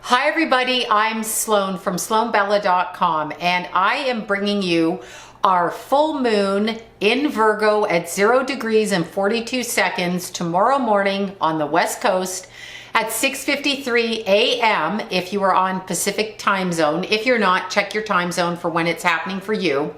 Hi everybody, I'm Sloan from sloanbella.com, and I am bringing you our full moon in Virgo at 0 degrees and 42 seconds tomorrow morning on the West Coast at 6:53 a.m. if you are on Pacific time zone. If you're not, check your time zone for when it's happening for you.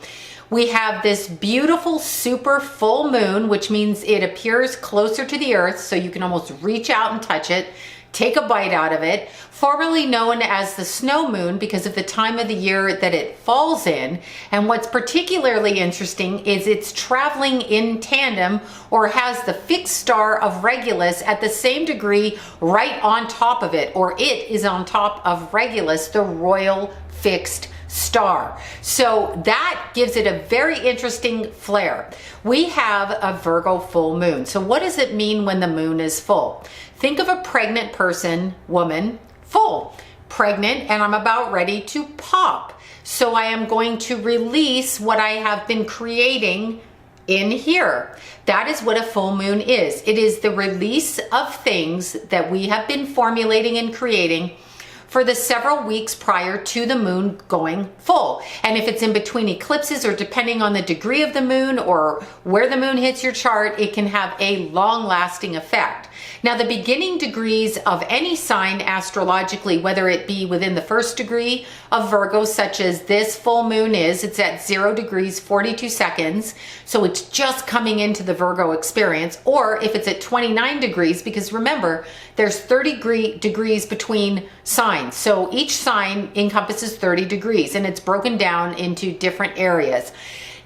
We have this beautiful super full moon, which means it appears closer to the earth, so you can almost reach out and touch it. Take a bite out of it, formerly known as the snow moon because of the time of the year that it falls in. And what's particularly interesting is it's traveling in tandem, or has the fixed star of Regulus at the same degree right on top of it, or it is on top of Regulus, the royal fixed star. So that gives it a very interesting flair. We have a Virgo full moon. So what does it mean when the moon is full? Think of a pregnant person, woman, full, pregnant, and I'm about ready to pop. So I am going to release what I have been creating in here. That is what a full moon is. It is the release of things that we have been formulating and creating for the several weeks prior to the moon going full. And if it's in between eclipses, or depending on the degree of the moon or where the moon hits your chart, it can have a long-lasting effect. Now, the beginning degrees of any sign astrologically, whether it be within the first degree of Virgo, such as this full moon is, it's at 0 degrees 42 seconds, so it's just coming into the Virgo experience, or if it's at 29 degrees, because remember, there's 30 degrees between signs. So each sign encompasses 30 degrees, and it's broken down into different areas.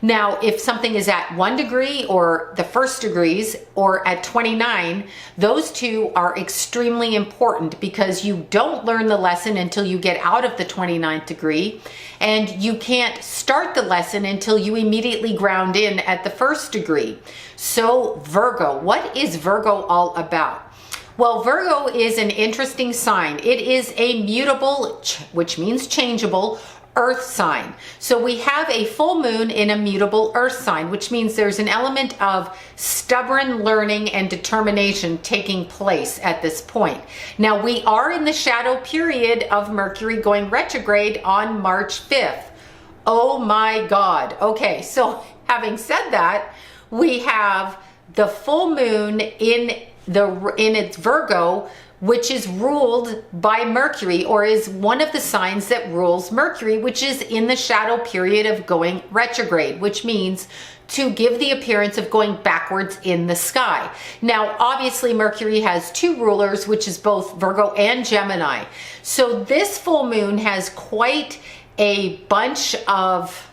Now, if something is at 1 degree or the first degrees, or at 29, those two are extremely important because you don't learn the lesson until you get out of the 29th degree, and you can't start the lesson until you immediately ground in at the first degree. So Virgo, what is Virgo all about? Well, Virgo is an interesting sign. It is a mutable, which means changeable, earth sign. So we have a full moon in a mutable earth sign, which means there's an element of stubborn learning and determination taking place at this point. Now, we are in the shadow period of Mercury going retrograde on March 5th. Oh my God. Okay, so having said that, we have the full moon in its Virgo, which is ruled by Mercury, or is one of the signs that rules Mercury, which is in the shadow period of going retrograde, which means to give the appearance of going backwards in the sky. Now, obviously, Mercury has two rulers, which is both Virgo and Gemini. So this full moon has quite a bunch of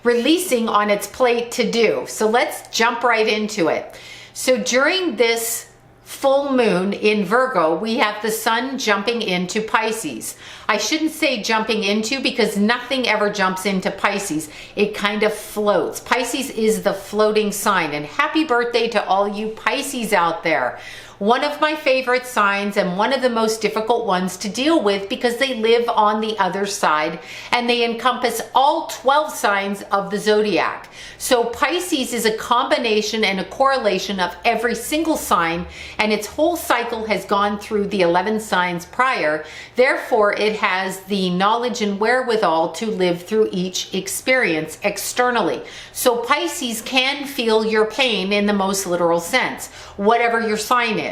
releasing on its plate to do. So let's jump right into it. So during this full moon in Virgo, we have the sun jumping into Pisces. I shouldn't say jumping into, because nothing ever jumps into Pisces. It kind of floats. Pisces is the floating sign, and happy birthday to all you Pisces out there. One of my favorite signs, and one of the most difficult ones to deal with, because they live on the other side and they encompass all 12 signs of the zodiac. So Pisces is a combination and a correlation of every single sign, and its whole cycle has gone through the 11 signs prior. Therefore, it has the knowledge and wherewithal to live through each experience externally. So Pisces can feel your pain in the most literal sense, whatever your sign is.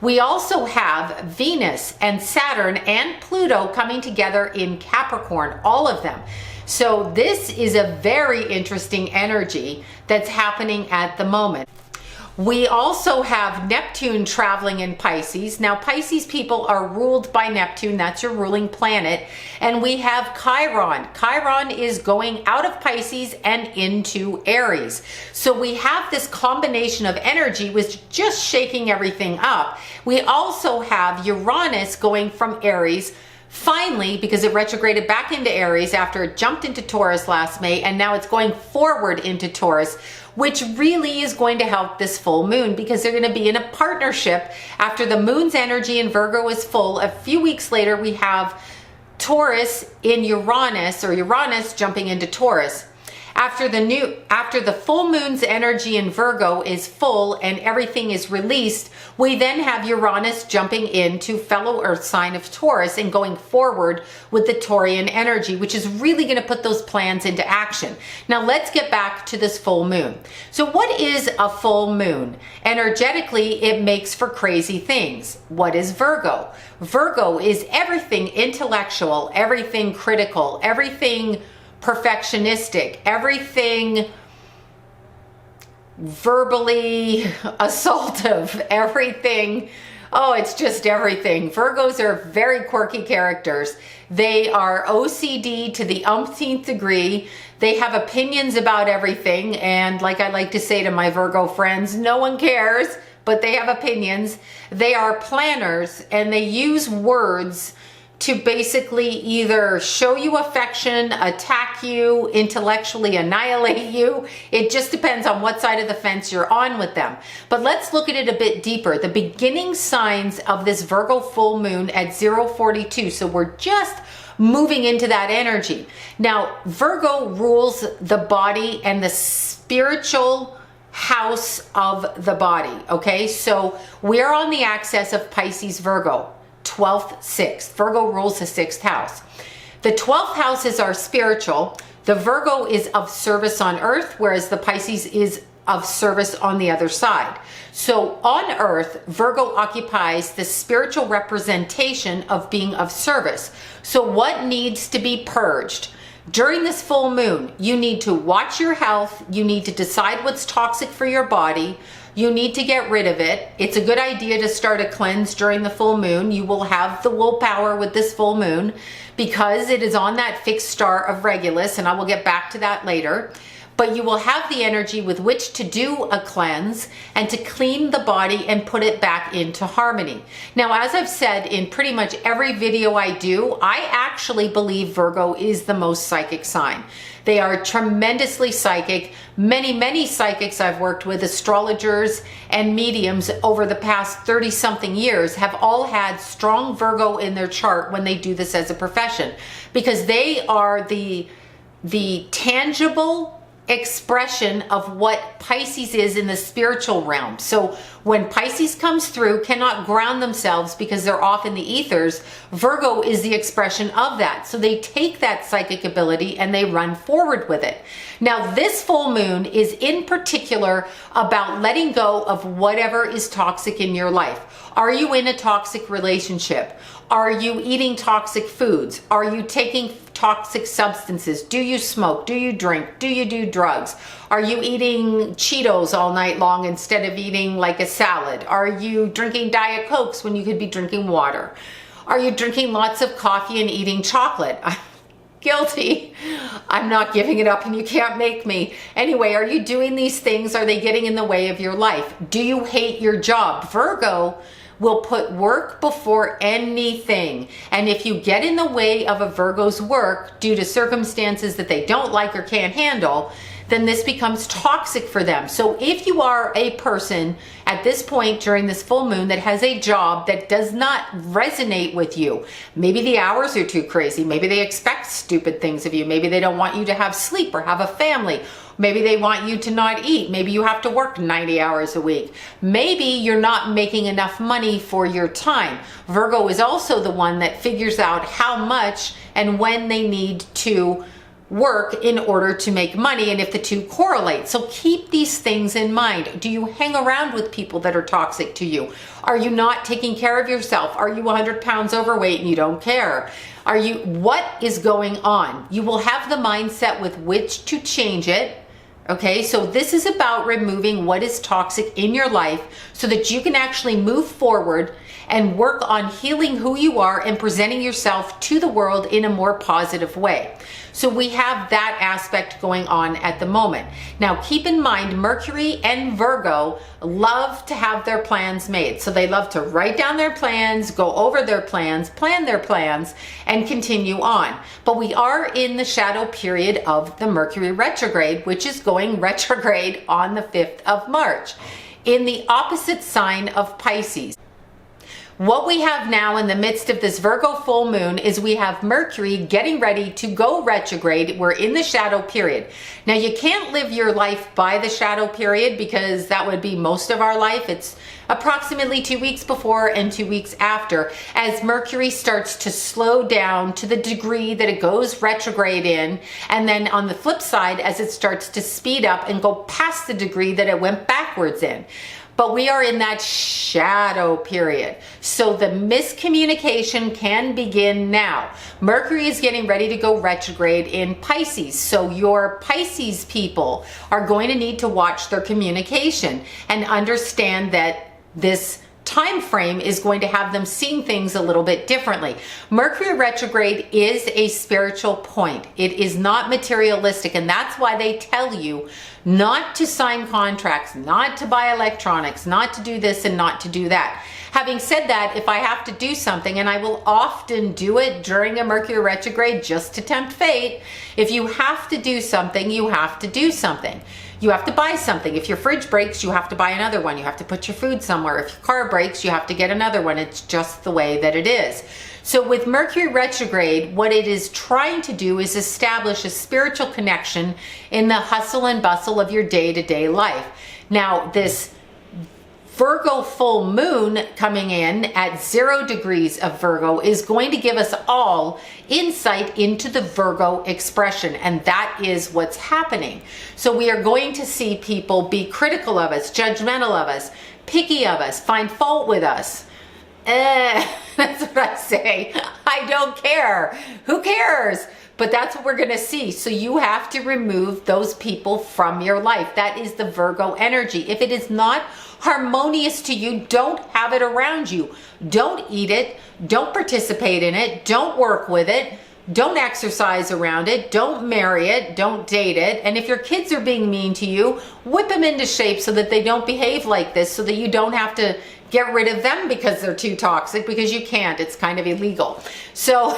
We also have Venus and Saturn and Pluto coming together in Capricorn, all of them. So this is a very interesting energy that's happening at the moment. We also have Neptune traveling in Pisces. Now, Pisces people are ruled by Neptune. That's your ruling planet. And we have Chiron. Chiron is going out of Pisces and into Aries. So we have this combination of energy with just shaking everything up. We also have Uranus going from Aries, finally, because it retrograded back into Aries after it jumped into Taurus last May, and now it's going forward into Taurus, which really is going to help this full moon, because they're going to be in a partnership after the moon's energy in Virgo is full. A few weeks later, we have Taurus in Uranus, or Uranus jumping into Taurus. After the full moon's energy in Virgo is full and everything is released, we then have Uranus jumping into fellow Earth sign of Taurus and going forward with the Taurian energy, which is really going to put those plans into action. Now let's get back to this full moon. So what is a full moon? Energetically, it makes for crazy things. What is Virgo? Virgo is everything intellectual, everything critical, everything perfectionistic, everything verbally assaultive, everything. Oh, it's just everything. Virgos are very quirky characters. They are OCD to the umpteenth degree. They have opinions about everything. And like I like to say to my Virgo friends, no one cares, but they have opinions. They are planners and they use words to basically either show you affection, attack you, intellectually annihilate you. It just depends on what side of the fence you're on with them. But let's look at it a bit deeper. The beginning signs of this Virgo full moon at 042. So we're just moving into that energy. Now, Virgo rules the body and the spiritual house of the body. Okay, so we're on the axis of Pisces Virgo. 12th, 6th. Virgo rules the 6th house. The 12th house is our spiritual. The Virgo is of service on earth, whereas the Pisces is of service on the other side. So on earth, Virgo occupies the spiritual representation of being of service. So what needs to be purged? During this full moon, you need to watch your health. You need to decide what's toxic for your body. You need to get rid of it. It's a good idea to start a cleanse during the full moon. You will have the willpower with this full moon because it is on that fixed star of Regulus, and I will get back to that later. But you will have the energy with which to do a cleanse and to clean the body and put it back into harmony. Now, as I've said in pretty much every video I do, I actually believe Virgo is the most psychic sign. They are tremendously psychic. Many psychics I've worked with, astrologers and mediums over the past 30-something years have all had strong Virgo in their chart when they do this as a profession, because they are the tangible expression of what Pisces is in the spiritual realm. So when Pisces comes through, cannot ground themselves because they're off in the ethers, Virgo is the expression of that. So they take that psychic ability and they run forward with it. Now, this full moon is in particular about letting go of whatever is toxic in your life. Are you in a toxic relationship? Are you eating toxic foods? Are you taking toxic substances? Do you smoke? Do you drink? Do you do drugs? Are you eating Cheetos all night long instead of eating like a salad? Are you drinking Diet Cokes when you could be drinking water? Are you drinking lots of coffee and eating chocolate? I'm guilty. I'm not giving it up and you can't make me. Anyway, are you doing these things? Are they getting in the way of your life? Do you hate your job? Virgo will put work before anything. And if you get in the way of a Virgo's work due to circumstances that they don't like or can't handle, then this becomes toxic for them. So if you are a person at this point during this full moon that has a job that does not resonate with you, maybe the hours are too crazy, maybe they expect stupid things of you, maybe they don't want you to have sleep or have a family, maybe they want you to not eat, maybe you have to work 90 hours a week, maybe you're not making enough money for your time. Virgo is also the one that figures out how much and when they need to work in order to make money, and if the two correlate. So keep these things in mind. Do you hang around with people that are toxic to you? Are you not taking care of yourself? Are you 100 pounds overweight and you don't care? What is going on? You will have the mindset with which to change it. Okay, so this is about removing what is toxic in your life so that you can actually move forward and work on healing who you are and presenting yourself to the world in a more positive way. So we have that aspect going on at the moment. Now, keep in mind, Mercury and Virgo love to have their plans made. So they love to write down their plans, go over their plans, plan their plans, and continue on. But we are in the shadow period of the Mercury Retrograde, which is going retrograde on the 5th of March in the opposite sign of Pisces. What we have now in the midst of this Virgo full moon is we have Mercury getting ready to go retrograde. We're in the shadow period. Now, you can't live your life by the shadow period because that would be most of our life. It's approximately 2 weeks before and 2 weeks after, as Mercury starts to slow down to the degree that it goes retrograde in. And then on the flip side, as it starts to speed up and go past the degree that it went backwards in. But we are in that shadow period. So the miscommunication can begin now. Mercury is getting ready to go retrograde in Pisces. So your Pisces people are going to need to watch their communication and understand that this time frame is going to have them seeing things a little bit differently. Mercury retrograde is a spiritual point. It is not materialistic, and that's why they tell you not to sign contracts, not to buy electronics, not to do this and not to do that. Having said that, if I have to do something, and I will often do it during a Mercury retrograde just to tempt fate, if you have to do something, you have to do something. You have to buy something. If your fridge breaks, you have to buy another one. You have to put your food somewhere. If your car breaks, you have to get another one. It's just the way that it is. So with Mercury retrograde, what it is trying to do is establish a spiritual connection in the hustle and bustle of your day-to-day life. Now, this Virgo full moon coming in at 0 degrees of Virgo is going to give us all insight into the Virgo expression, and that is what's happening. So we are going to see people be critical of us, judgmental of us, picky of us, find fault with us. That's what I say. I don't care. Who cares? But that's what we're going to see. So you have to remove those people from your life. That is the Virgo energy. If it is not harmonious to you, don't have it around you. Don't eat it. Don't participate in it. Don't work with it. Don't exercise around it. Don't marry it. Don't date it. And if your kids are being mean to you, whip them into shape so that they don't behave like this, so that you don't have to get rid of them because they're too toxic, because you can't. It's kind of illegal. So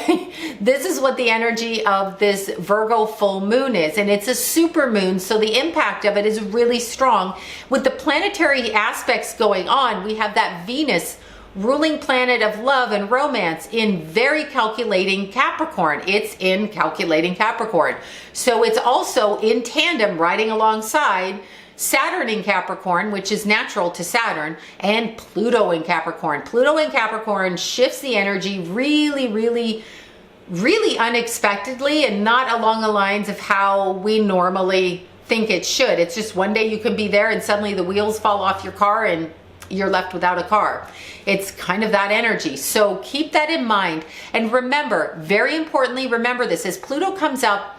this is what the energy of this Virgo full moon is, and it's a super moon, so the impact of it is really strong. With the planetary aspects going on, we have that Venus, ruling planet of love and romance, in very calculating Capricorn. It's in calculating Capricorn. So it's also in tandem, riding alongside Saturn in Capricorn, which is natural to Saturn, and Pluto in Capricorn. Pluto in Capricorn shifts the energy really, really, really unexpectedly, and not along the lines of how we normally think it should. It's just one day you can be there and suddenly the wheels fall off your car and you're left without a car. It's kind of that energy. So keep that in mind. And remember, very importantly, remember this, as Pluto comes up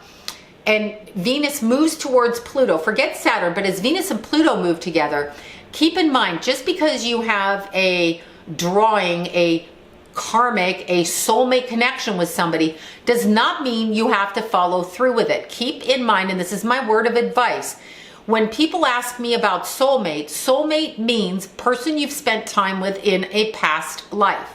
and Venus moves towards Pluto, forget Saturn, but as Venus and Pluto move together, keep in mind, just because you have a drawing, a karmic, a soulmate connection with somebody, does not mean you have to follow through with it. Keep in mind, and this is my word of advice, when people ask me about soulmate, soulmate means person you've spent time with in a past life.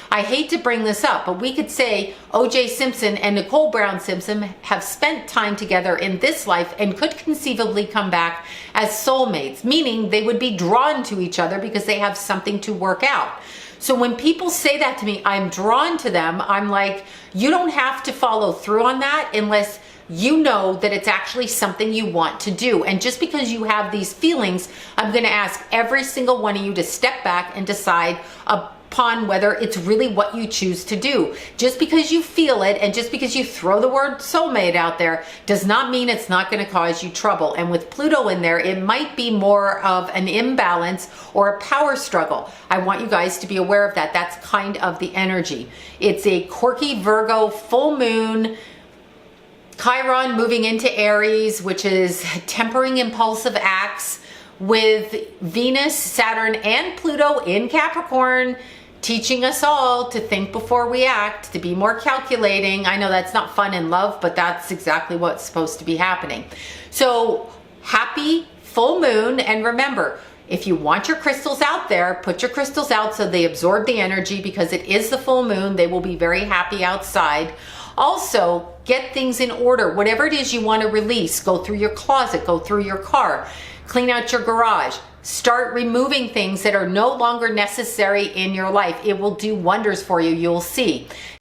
I hate to bring this up, but we could say O.J. Simpson and Nicole Brown Simpson have spent time together in this life and could conceivably come back as soulmates, meaning they would be drawn to each other because they have something to work out. So when people say that to me, I'm drawn to them, I'm like, you don't have to follow through on that unless you know that it's actually something you want to do. And just because you have these feelings, I'm going to ask every single one of you to step back and decide upon whether it's really what you choose to do. Just because you feel it and just because you throw the word soulmate out there does not mean it's not going to cause you trouble. And with Pluto in there, it might be more of an imbalance or a power struggle. I want you guys to be aware of that. That's kind of the energy. It's a quirky Virgo full moon, Chiron moving into Aries, which is tempering impulsive acts, with Venus, Saturn, and Pluto in Capricorn, teaching us all to think before we act, to be more calculating. I know that's not fun in love, but that's exactly what's supposed to be happening. So happy full moon. And remember, if you want your crystals out there, put your crystals out so they absorb the energy, because it is the full moon. They will be very happy outside. Also, get things in order. Whatever it is you want to release, go through your closet, go through your car, clean out your garage, Start removing things that are no longer necessary in your life. It will do wonders for you. You'll see.